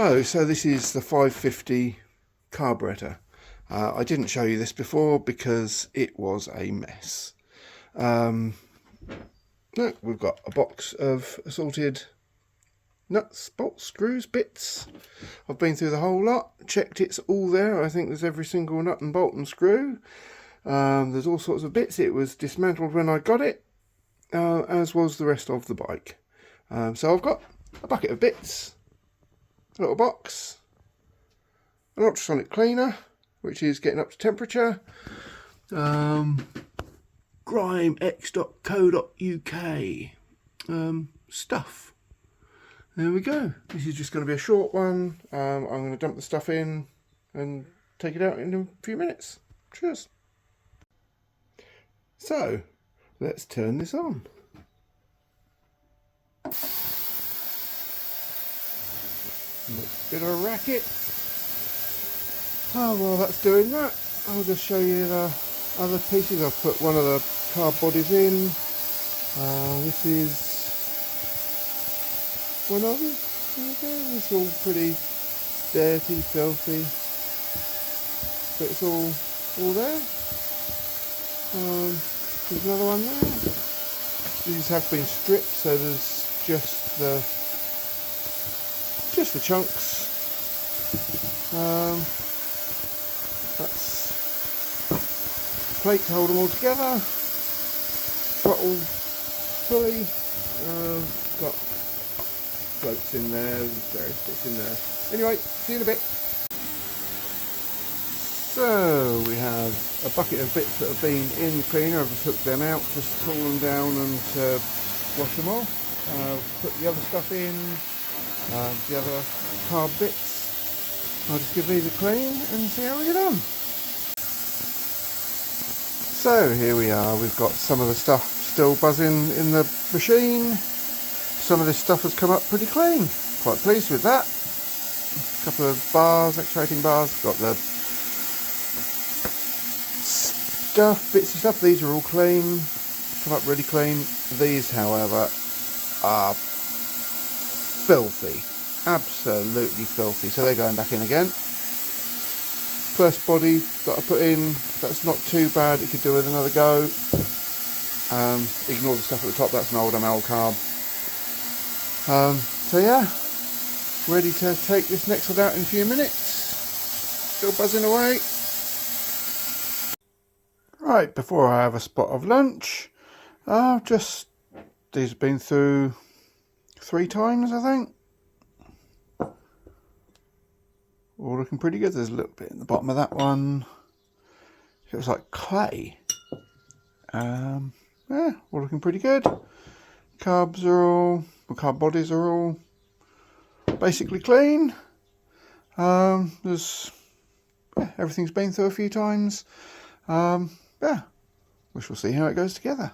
Hello, so this is the 550 carburetor. I didn't show you this before because it was a mess. Look, we've got a box of assorted nuts, bolts, screws, bits. I've been through the whole lot, checked it's all there. I think there's every single nut and bolt and screw. There's all sorts of bits. It was dismantled when I got it, as was the rest of the bike. So I've got a bucket of bits, a little box, an ultrasonic cleaner, which is getting up to temperature, grimex.co.uk, stuff. There we go. This is just going to be a short one. I'm going to dump the stuff in and take it out in a few minutes. Cheers. So, let's turn this on. Bit of a racket. Oh, while that's doing that, I'll just show you the other pieces. I've put one of the carb bodies in. This is one of them. It's all pretty dirty, filthy, but it's all there. There's another one there. These have been stripped, so there's just the chunks. That's plate to hold them all together. Throttle pulley. Got floats in there, various bits in there. Anyway, see you in a bit. So we have a bucket of bits that have been in the cleaner. I've took them out, just cool them down and wash them off. Put the other stuff in, the other carb bits. I'll just give these a clean and see how we get on. So here we are, we've got some of the stuff still buzzing in the machine. Some of this stuff has come up pretty clean. Quite pleased with that. A couple of bars, actuating bars, got the bits of stuff. These are all clean, come up really clean. These, however, are filthy, absolutely filthy, so they're going back in again. First body that I put in, that's not too bad, it could do with another go. Ignore the stuff at the top, that's an old ML carb. So yeah, ready to take this next one out in a few minutes. Still buzzing away. Right, before I have a spot of lunch, these have been through 3 times, I think. All looking pretty good. There's a little bit in the bottom of that one. It was like clay. Yeah, all looking pretty good. Carb bodies are all basically clean. Everything's been through a few times. Yeah, we shall see how it goes together.